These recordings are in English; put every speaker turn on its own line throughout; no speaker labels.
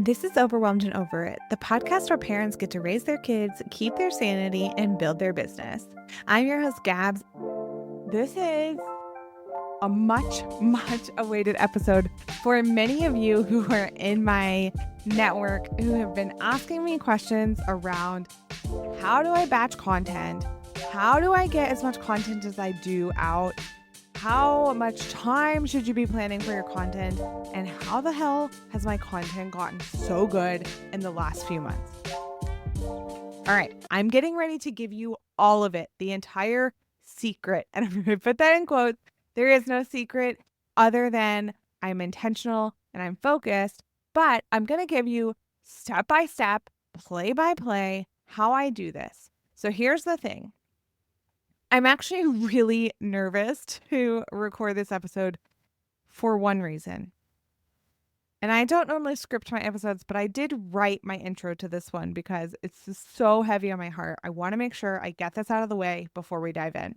This is Overwhelmed and Over It, the podcast where parents get to raise their kids, keep their sanity, and build their business. I'm your host, Gabs. This is a much awaited episode for many of you who are in my network who have been asking me questions around how do I batch content? How do I get as much content as I do out? How much time should you be planning for your content? And how the hell has my content gotten so good in the last few months? All right, I'm getting ready to give you all of it, the entire secret. And I'm going to put that in quotes. There is no secret other than I'm intentional and I'm focused, but I'm going to give you step by step, play by play, how I do this. So here's the thing. I'm actually really nervous to record this episode for one reason. And I don't normally script my episodes, but I did write my intro to this one because it's just so heavy on my heart. I want to make sure I get this out of the way before we dive in.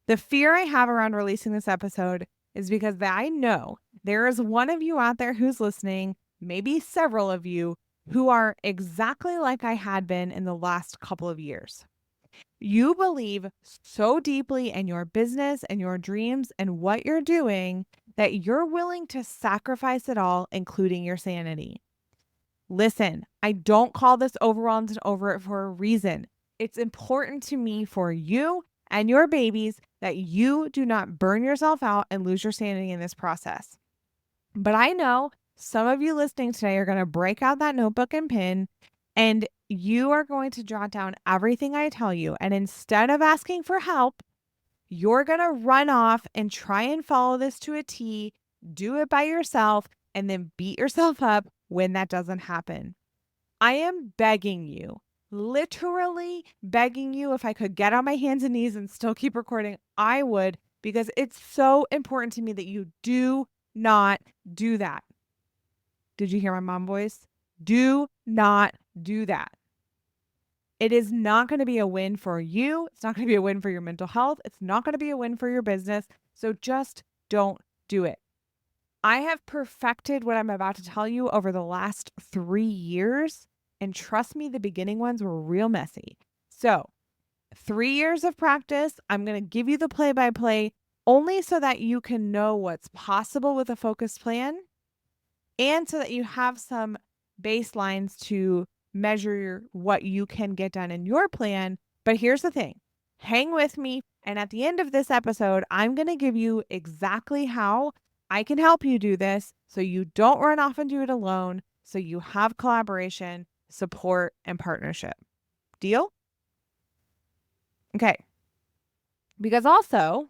The fear I have around releasing this episode is because I know there is one of you out there who's listening, maybe several of you, who are exactly like I had been in the last couple of years. You believe so deeply in your business and your dreams and what you're doing that you're willing to sacrifice it all, including your sanity. Listen, I don't call this Overwhelmed and Over It for a reason. It's important to me for you and your babies that you do not burn yourself out and lose your sanity in this process. But I know some of you listening today are going to break out that notebook and pen, and you are going to jot down everything I tell you. And instead of asking for help, you're going to run off and try and follow this to a T, do it by yourself, and then beat yourself up when that doesn't happen. I am begging you, literally begging you. If I could get on my hands and knees and still keep recording, I would, because it's so important to me that you do not do that. Did you hear my mom voice? Do not do that. It is not going to be a win for you. It's not going to be a win for your mental health. It's not going to be a win for your business. So just don't do it. I have perfected what I'm about to tell you over the last 3 years. And trust me, the beginning ones were real messy. So 3 years of practice, I'm going to give you the play-by-play only so that you can know what's possible with a focused plan and so that you have some baselines to measure what you can get done in your plan. But here's the thing. Hang with me. And at the end of this episode, I'm going to give you exactly how I can help you do this so you don't run off and do it alone, so you have collaboration, support, and partnership. Deal? Okay. Because also,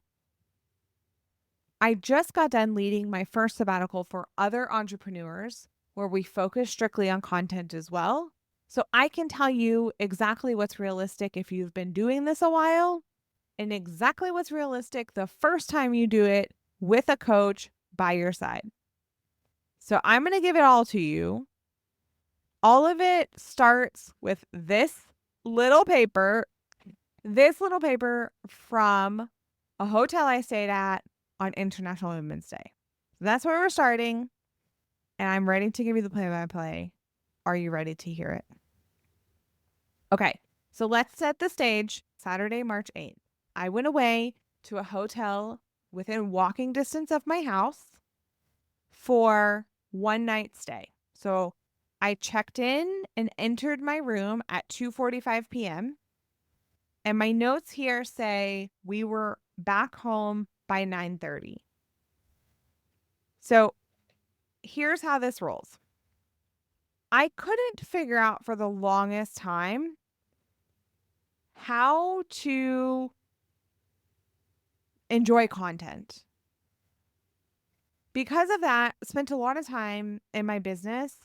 I just got done leading my first sabbatical for other entrepreneurs where we focus strictly on content as well. So I can tell you exactly what's realistic if you've been doing this a while and exactly what's realistic the first time you do it with a coach by your side. So I'm going to give it all to you. All of it starts with this little paper from a hotel I stayed at on International Women's Day. So that's where we're starting. And I'm ready to give you the play-by-play. Are you ready to hear it? Okay, so let's set the stage. Saturday, March 8th. I went away to a hotel within walking distance of my house for one night stay. So I checked in and entered my room at 2:45 p.m. And my notes here say we were back home by 9:30. So here's how this rolls. I couldn't figure out for the longest time how to enjoy content. Because of that, I spent a lot of time in my business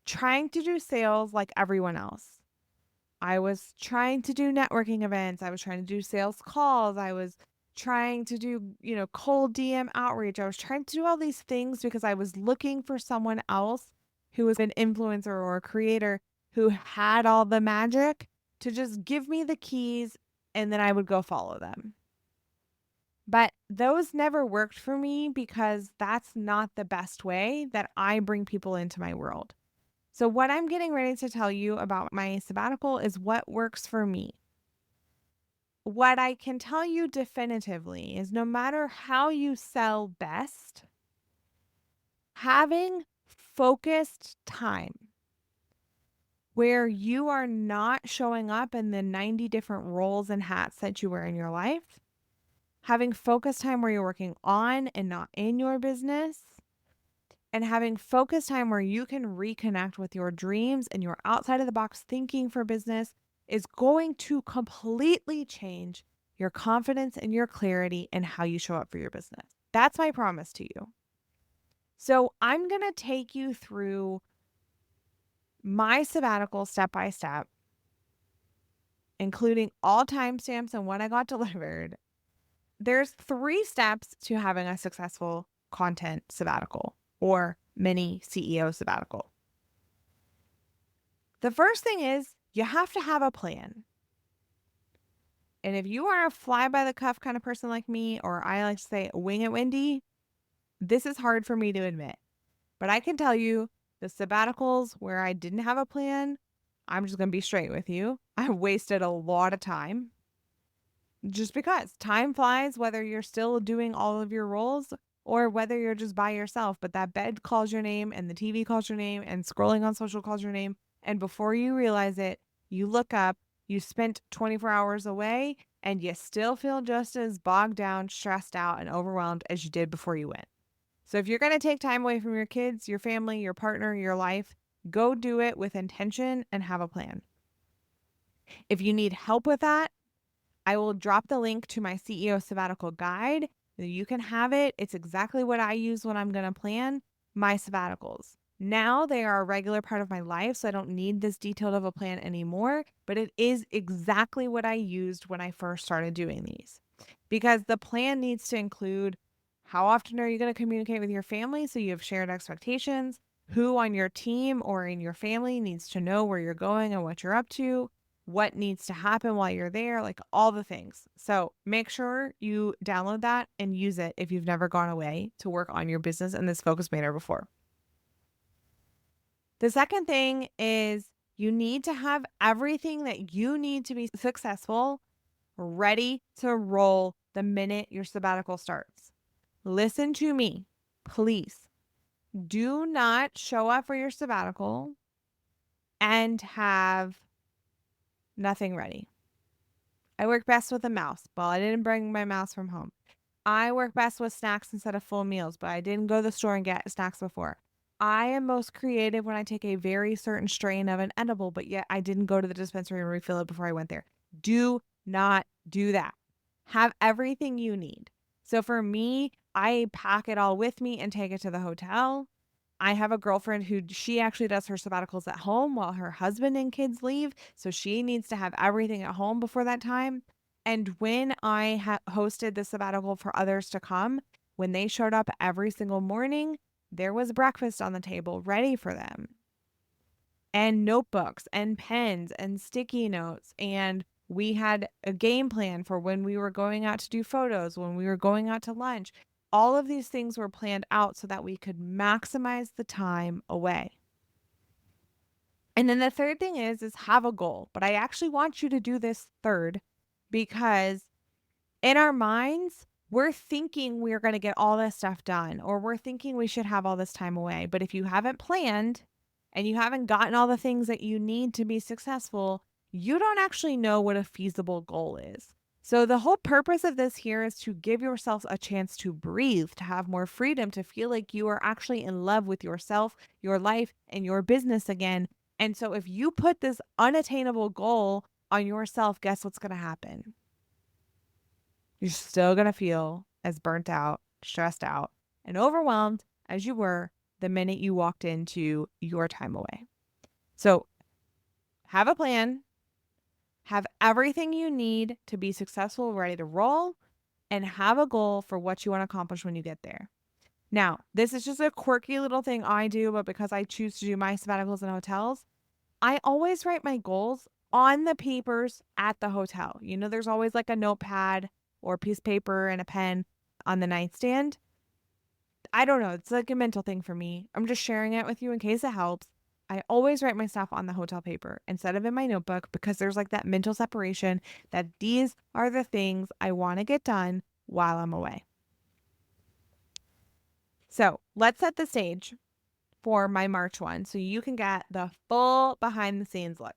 trying to do sales like everyone else. I was trying to do networking events. I was trying to do sales calls. I was trying to do, cold DM outreach. I was trying to do all these things because I was looking for someone else who was an influencer or a creator who had all the magic to just give me the keys and then I would go follow them. But those never worked for me because that's not the best way that I bring people into my world. So, what I'm getting ready to tell you about my sabbatical is what works for me. What I can tell you definitively is no matter how you sell best, having focused time where you are not showing up in the 90 different roles and hats that you wear in your life, having focused time where you're working on and not in your business, and having focused time where you can reconnect with your dreams and your outside of the box thinking for business is going to completely change your confidence and your clarity and how you show up for your business. That's my promise to you. So I'm going to take you through my sabbatical step by step, including all timestamps and when I got delivered. There's 3 steps to having a successful content sabbatical or mini CEO sabbatical. The first thing is you have to have a plan. And if you are a fly by the cuff kind of person like me, or I like to say wing it Wendy, this is hard for me to admit. But I can tell you the sabbaticals where I didn't have a plan, I'm just going to be straight with you. I wasted a lot of time just because time flies, whether you're still doing all of your roles or whether you're just by yourself. But that bed calls your name and the TV calls your name and scrolling on social calls your name. And before you realize it, you look up, you spent 24 hours away and you still feel just as bogged down, stressed out, and overwhelmed as you did before you went. So if you're going to take time away from your kids, your family, your partner, your life, go do it with intention and have a plan. If you need help with that, I will drop the link to my CEO sabbatical guide. You can have it. It's exactly what I use when I'm going to plan my sabbaticals. Now they are a regular part of my life, so I don't need this detailed of a plan anymore, but it is exactly what I used when I first started doing these. Because the plan needs to include how often are you going to communicate with your family so you have shared expectations, who on your team or in your family needs to know where you're going and what you're up to, what needs to happen while you're there, like all the things. So make sure you download that and use it if you've never gone away to work on your business in this focused manner before. The second thing is you need to have everything that you need to be successful ready to roll the minute your sabbatical starts. Listen to me, please. Do not show up for your sabbatical and have nothing ready. I work best with a mouse. Well, I didn't bring my mouse from home. I work best with snacks instead of full meals, but I didn't go to the store and get snacks before. I am most creative when I take a very certain strain of an edible, but yet I didn't go to the dispensary and refill it before I went there. Do not do that. Have everything you need. So for me, I pack it all with me and take it to the hotel. I have a girlfriend who she actually does her sabbaticals at home while her husband and kids leave. So she needs to have everything at home before that time. And when I hosted the sabbatical for others to come, when they showed up every single morning, there was breakfast on the table ready for them, and notebooks and pens and sticky notes. And we had a game plan for when we were going out to do photos, when we were going out to lunch. All of these things were planned out so that we could maximize the time away. And then the third thing is have a goal. But I actually want you to do this third because in our minds, we're thinking we're going to get all this stuff done, or we're thinking we should have all this time away. But if you haven't planned and you haven't gotten all the things that you need to be successful, you don't actually know what a feasible goal is. So the whole purpose of this here is to give yourself a chance to breathe, to have more freedom, to feel like you are actually in love with yourself, your life, and your business again. And so if you put this unattainable goal on yourself, guess what's going to happen? You're still going to feel as burnt out, stressed out, and overwhelmed as you were the minute you walked into your time away. So have a plan, have everything you need to be successful, ready to roll, and have a goal for what you want to accomplish when you get there. Now, this is just a quirky little thing I do, but because I choose to do my sabbaticals in hotels, I always write my goals on the papers at the hotel. You know, there's always like a notepad or a piece of paper and a pen on the nightstand. I don't know. It's like a mental thing for me. I'm just sharing it with you in case it helps. I always write my stuff on the hotel paper instead of in my notebook because there's like that mental separation that these are the things I want to get done while I'm away. So let's set the stage for my March one so you can get the full behind the scenes look.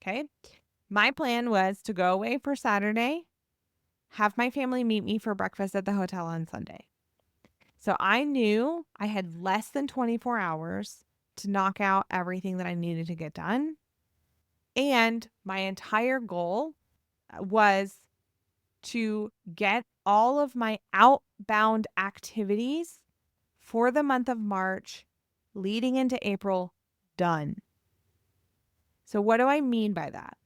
Okay. My plan was to go away for Saturday, have my family meet me for breakfast at the hotel on Sunday. So I knew I had less than 24 hours to knock out everything that I needed to get done. And my entire goal was to get all of my outbound activities for the month of March leading into April done. So what do I mean by that?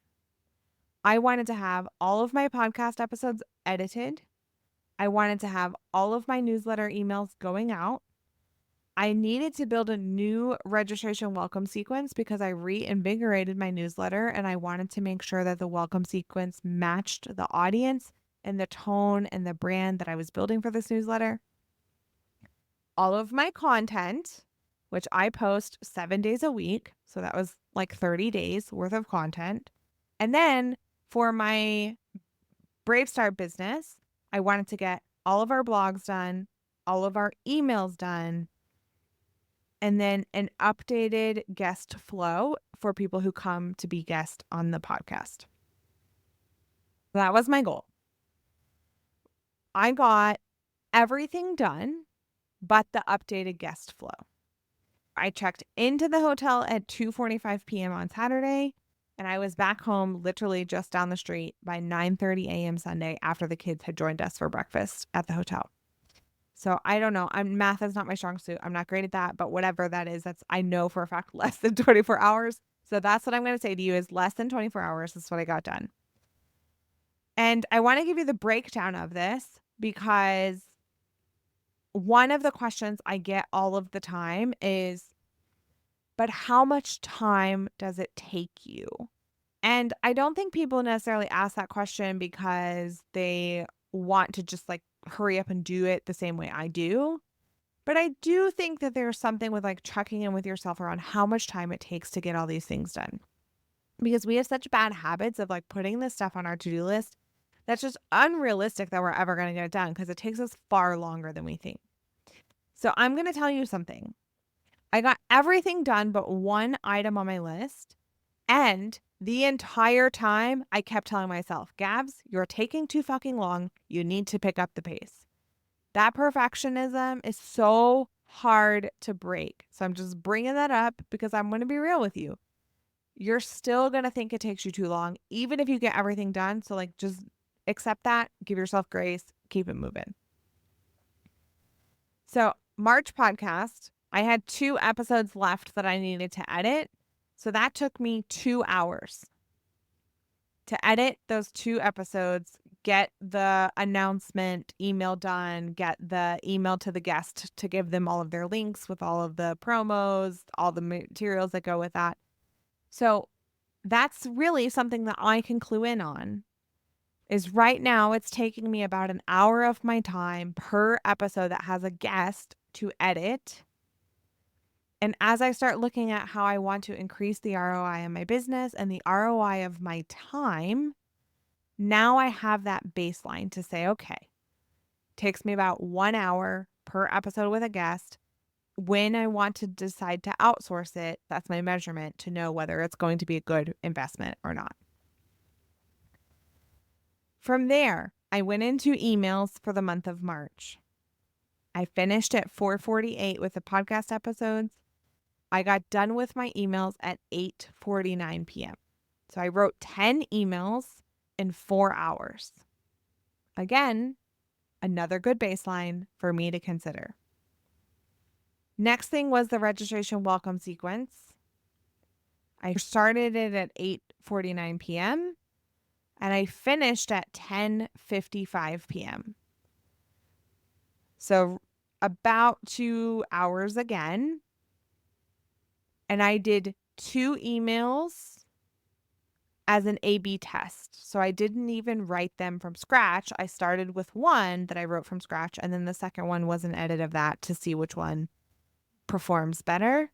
I wanted to have all of my podcast episodes edited. I wanted to have all of my newsletter emails going out. I needed to build a new registration welcome sequence because I reinvigorated my newsletter and I wanted to make sure that the welcome sequence matched the audience and the tone and the brand that I was building for this newsletter. All of my content, which I post 7 days a week, so that was like 30 days worth of content. And then for my Brave Start business, I wanted to get all of our blogs done, all of our emails done, and then an updated guest flow for people who come to be guests on the podcast. That was my goal. I got everything done but the updated guest flow. I checked into the hotel at 2:45 p.m. on Saturday, and I was back home literally just down the street by 9:30 a.m. Sunday after the kids had joined us for breakfast at the hotel. So I don't know. Math is not my strong suit. I'm not great at that, but whatever that is, that's I know for a fact less than 24 hours. So that's what I'm going to say to you is less than 24 hours is what I got done. And I want to give you the breakdown of this because one of the questions I get all of the time is, but how much time does it take you? And I don't think people necessarily ask that question because they want to just like hurry up and do it the same way I do. But I do think that there's something with like checking in with yourself around how much time it takes to get all these things done. Because we have such bad habits of like putting this stuff on our to-do list that's just unrealistic that we're ever going to get it done because it takes us far longer than we think. So I'm going to tell you something. I got everything done but one item on my list. And the entire time I kept telling myself, Gabs, you're taking too fucking long. You need to pick up the pace. That perfectionism is so hard to break. So I'm just bringing that up because I'm going to be real with you. You're still going to think it takes you too long, even if you get everything done. So like, just accept that, give yourself grace, keep it moving. So March podcast, I had 2 episodes left that I needed to edit. So that took me 2 hours to edit those 2 episodes, get the announcement email done, get the email to the guest to give them all of their links with all of the promos, all the materials that go with that. So that's really something that I can clue in on is right now it's taking me about an hour of my time per episode that has a guest to edit. And as I start looking at how I want to increase the ROI in my business and the ROI of my time, now I have that baseline to say, okay, takes me about 1 hour per episode with a guest. When I want to decide to outsource it, that's my measurement to know whether it's going to be a good investment or not. From there, I went into emails for the month of March. I finished at 4:48 with the podcast episodes. I got done with my emails at 8:49 p.m. So I wrote 10 emails in 4 hours. Again, another good baseline for me to consider. Next thing was the registration welcome sequence. I started it at 8:49 p.m. and I finished at 10:55 p.m. So about 2 hours again. And I did 2 emails as an A/B test. So I didn't even write them from scratch. I started with one that I wrote from scratch, and then the second one was an edit of that to see which one performs better.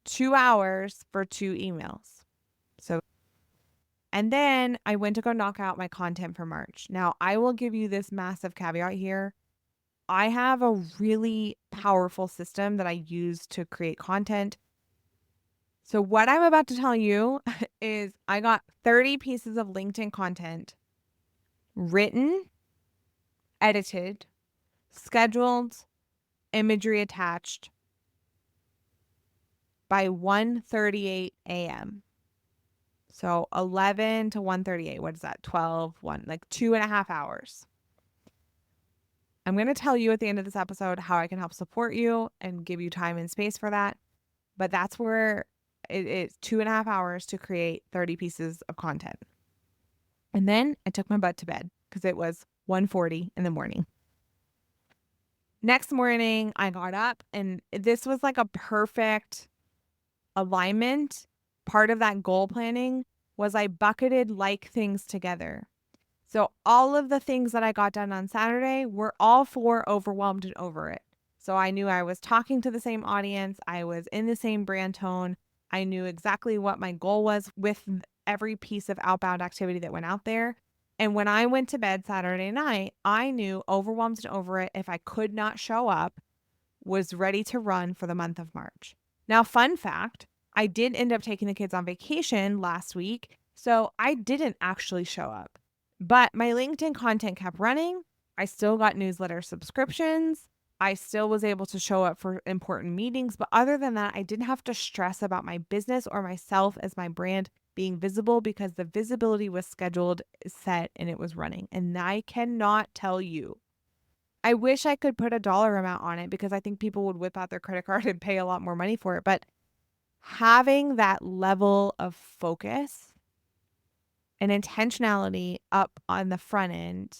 2 hours for 2 emails. So, and then I went to go knock out my content for March. Now, I will give you this massive caveat here. I have a really powerful system that I use to create content. So, what I'm about to tell you is I got 30 pieces of LinkedIn content written, edited, scheduled, imagery attached by 1:38 a.m. So 11 to 1:38. What is that? 12, 1, like 2.5 hours. I'm going to tell you at the end of this episode how I can help support you and give you time and space for that. But that's where it is 2.5 hours to create 30 pieces of content. And then I took my butt to bed because it was 1:40 in the morning. Next morning, I got up and this was like a perfect alignment. Part of that goal planning was I bucketed like things together. So all of the things that I got done on Saturday were all for overwhelmed and over it. So I knew I was talking to the same audience. I was in the same brand tone. I knew exactly what my goal was with every piece of outbound activity that went out there. And when I went to bed Saturday night, I knew overwhelmed and over it, if I could not show up, was ready to run for the month of March. Now, fun fact, I did end up taking the kids on vacation last week, so I didn't actually show up. But my LinkedIn content kept running. I still got newsletter subscriptions. I still was able to show up for important meetings. But other than that, I didn't have to stress about my business or myself as my brand being visible because the visibility was scheduled, set, and it was running. And I cannot tell you. I wish I could put a dollar amount on it because I think people would whip out their credit card and pay a lot more money for it. But having that level of focus and intentionality up on the front end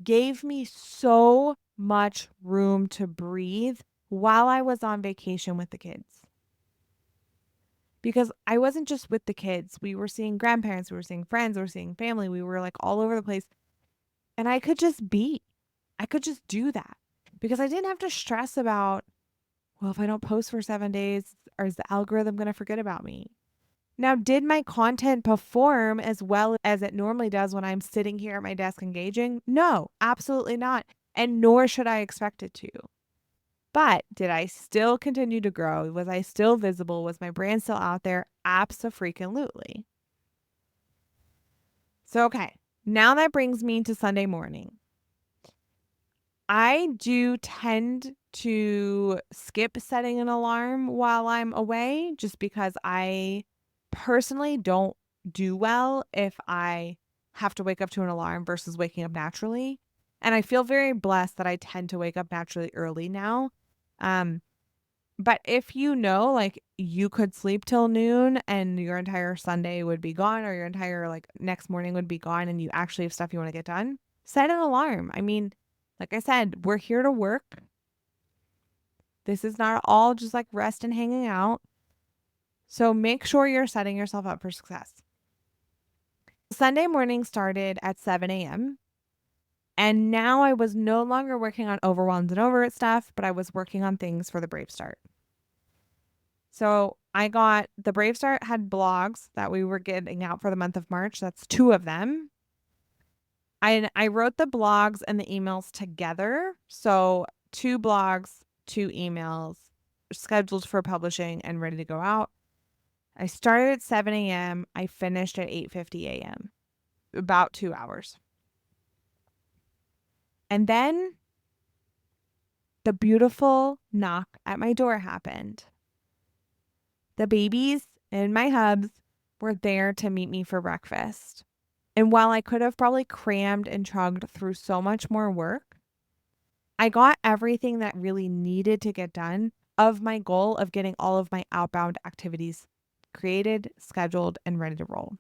gave me so much room to breathe while I was on vacation with the kids. Because I wasn't just with the kids. We were seeing grandparents, we were seeing friends, we were seeing family. We were like all over the place. And I could just be. I could just do that because I didn't have to stress about, well, if I don't post for 7 days, or is the algorithm going to forget about me? Now, did my content perform as well as it normally does when I'm sitting here at my desk engaging? No, absolutely not. And nor should I expect it to. But did I still continue to grow? Was I still visible? Was my brand still out there? Abso-freaking-lutely. So, okay, now that brings me to Sunday morning. I do tend to skip setting an alarm while I'm away just because I personally don't do well if I have to wake up to an alarm versus waking up naturally. And I feel very blessed that I tend to wake up naturally early now. But if you know, like you could sleep till noon and your entire Sunday would be gone or your entire like next morning would be gone and you actually have stuff you want to get done, set an alarm. I mean, like I said, we're here to work. This is not all just like rest and hanging out. So make sure you're setting yourself up for success. Sunday morning started at 7 a.m. And now I was no longer working on overwhelmed and over it stuff, but I was working on things for the Brave Start. So I got the Brave Start had blogs that we were getting out for the month of March. That's 2 of them. I wrote the blogs and the emails together. So 2 blogs, 2 emails scheduled for publishing and ready to go out. I started at 7 a.m. I finished at 8:50 a.m. About 2 hours. And then the beautiful knock at my door happened. The babies and my hubs were there to meet me for breakfast. And while I could have probably crammed and chugged through so much more work, I got everything that really needed to get done of my goal of getting all of my outbound activities created, scheduled, and ready to roll.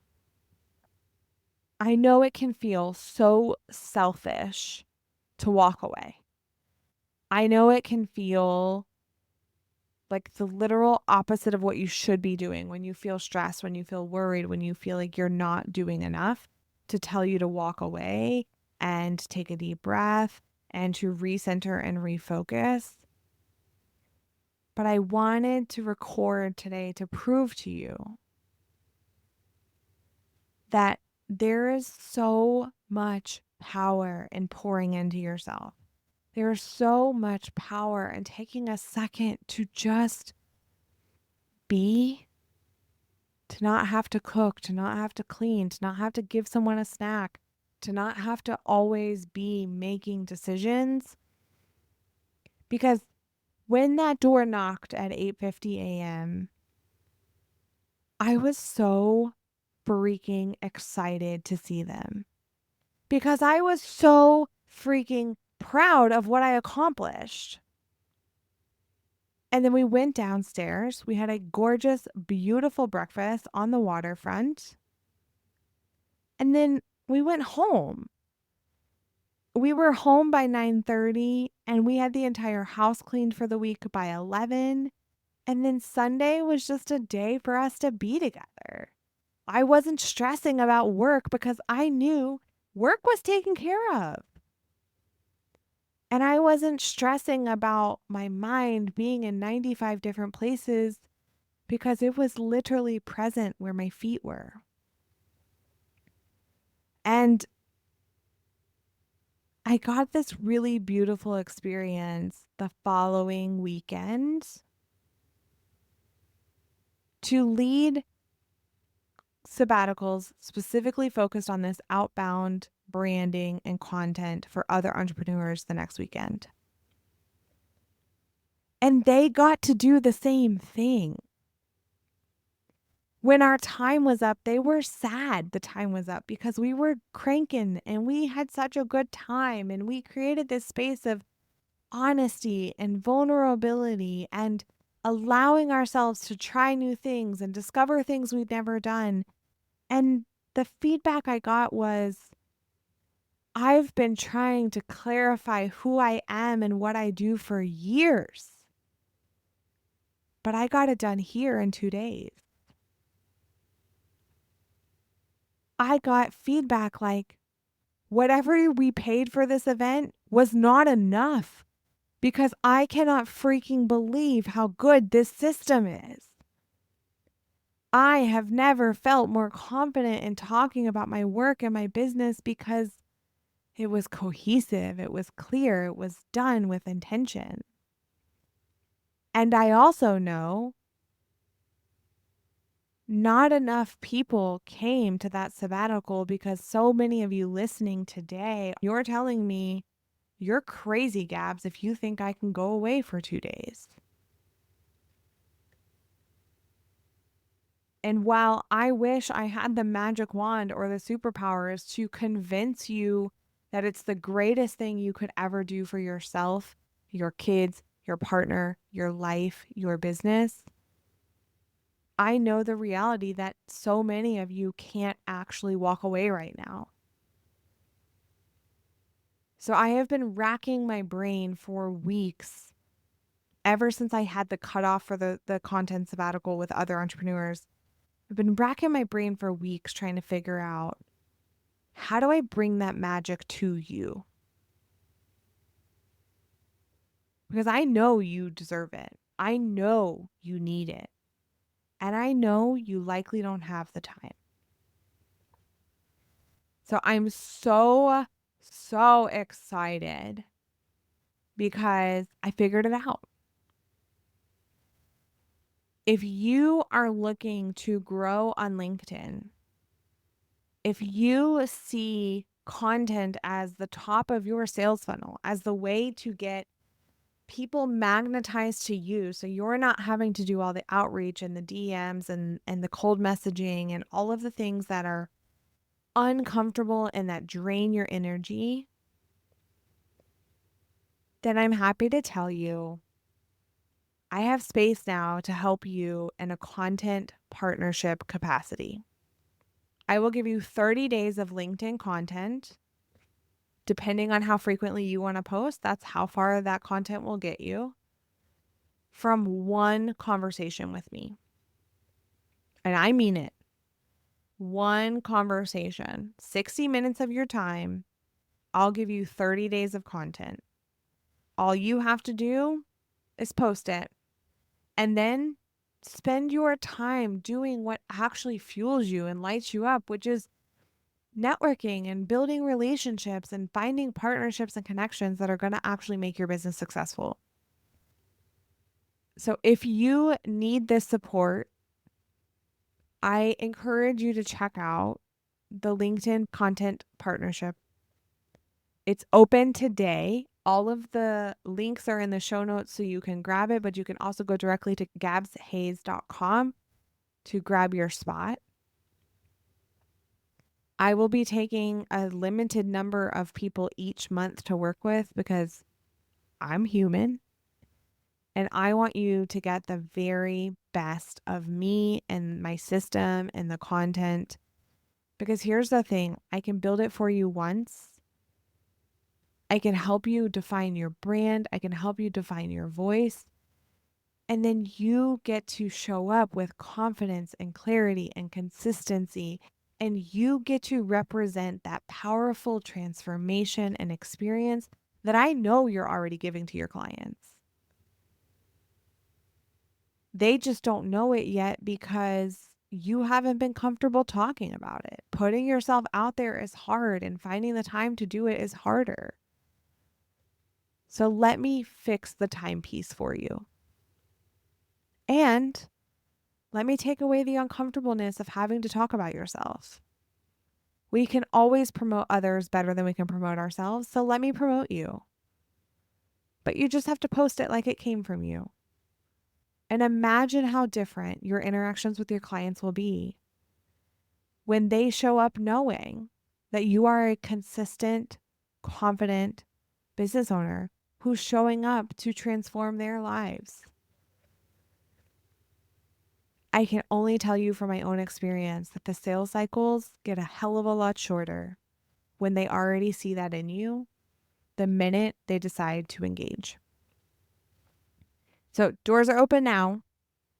I know it can feel so selfish to walk away. I know it can feel like the literal opposite of what you should be doing when you feel stressed, when you feel worried, when you feel like you're not doing enough, to tell you to walk away and take a deep breath and to recenter and refocus. But I wanted to record today to prove to you that there is so much power in pouring into yourself. There is so much power in taking a second to just be, to not have to cook, to not have to clean, to not have to give someone a snack, to not have to always be making decisions. Because when that door knocked at 8:50 a.m., I was so freaking excited to see them because I was so freaking proud of what I accomplished. And then we went downstairs. We had a gorgeous, beautiful breakfast on the waterfront. And then we went home. We were home by 9:30 and we had the entire house cleaned for the week by 11. And then Sunday was just a day for us to be together. I wasn't stressing about work because I knew work was taken care of. And I wasn't stressing about my mind being in 95 different places because it was literally present where my feet were. And I got this really beautiful experience the following weekend to lead sabbaticals specifically focused on this outbound branding and content for other entrepreneurs the next weekend. And they got to do the same thing. When our time was up, they were sad the time was up because we were cranking and we had such a good time and we created this space of honesty and vulnerability and allowing ourselves to try new things and discover things we'd never done. And the feedback I got was, I've been trying to clarify who I am and what I do for years, but I got it done here in 2 days. I got feedback like, whatever we paid for this event was not enough because I cannot freaking believe how good this system is. I have never felt more confident in talking about my work and my business because it was cohesive, it was clear, it was done with intention. And I also know not enough people came to that sabbatical because so many of you listening today, you're telling me you're crazy, Gabs, if you think I can go away for 2 days. And while I wish I had the magic wand or the superpowers to convince you that it's the greatest thing you could ever do for yourself, your kids, your partner, your life, your business, I know the reality that so many of you can't actually walk away right now. So I have been racking my brain for weeks, ever since I had the cutoff for the content sabbatical with other entrepreneurs. I've been racking my brain for weeks trying to figure out, how do I bring that magic to you? Because I know you deserve it. I know you need it. And I know you likely don't have the time. So I'm so excited because I figured it out. If you are looking to grow on LinkedIn, if you see content as the top of your sales funnel, as the way to get people magnetized to you, so you're not having to do all the outreach and the DMs and the cold messaging and all of the things that are uncomfortable and that drain your energy, then I'm happy to tell you I have space now to help you in a content partnership capacity. I will give you 30 days of LinkedIn content. Depending on how frequently you want to post, that's how far that content will get you. from one conversation with me. And I mean it. One conversation, 60 minutes of your time. I'll give you 30 days of content. All you have to do is post it and then spend your time doing what actually fuels you and lights you up, which is networking and building relationships and finding partnerships and connections that are going to actually make your business successful. So if you need this support, I encourage you to check out the LinkedIn content partnership. It's open today. All of the links are in the show notes so you can grab it, but you can also go directly to gabshays.com to grab your spot. I will be taking a limited number of people each month to work with because I'm human and I want you to get the very best of me and my system and the content. Because here's the thing, I can build it for you once. I can help you define your brand. I can help you define your voice. And then you get to show up with confidence and clarity and consistency. And you get to represent that powerful transformation and experience that I know you're already giving to your clients. They just don't know it yet because you haven't been comfortable talking about it. Putting yourself out there is hard, and finding the time to do it is harder. So let me fix the time piece for you. And let me take away the uncomfortableness of having to talk about yourself. We can always promote others better than we can promote ourselves. So let me promote you. But you just have to post it like it came from you. And imagine how different your interactions with your clients will be when they show up knowing that you are a consistent, confident business owner who's showing up to transform their lives. I can only tell you from my own experience that the sales cycles get a hell of a lot shorter when they already see that in you the minute they decide to engage. So doors are open now.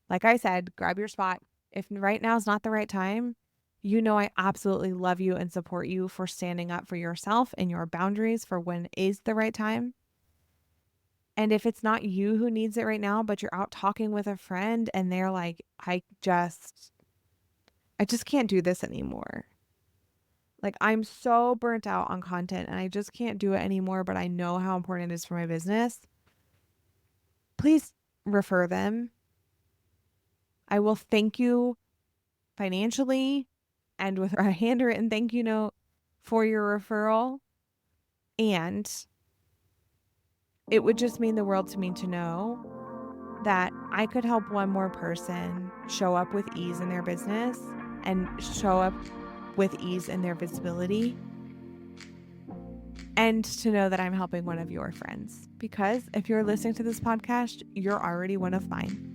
Like I said, grab your spot. If right now is not the right time, you know I absolutely love you and support you for standing up for yourself and your boundaries for when is the right time. And if it's not you who needs it right now, but you're out talking with a friend and they're like, I just can't do this anymore. Like, I'm so burnt out on content and I just can't do it anymore, but I know how important it is for my business. Please refer them. I will thank you financially and with a handwritten thank you note for your referral. And it would just mean the world to me to know that I could help one more person show up with ease in their business and show up with ease in their visibility. And to know that I'm helping one of your friends. Because if you're listening to this podcast, you're already one of mine.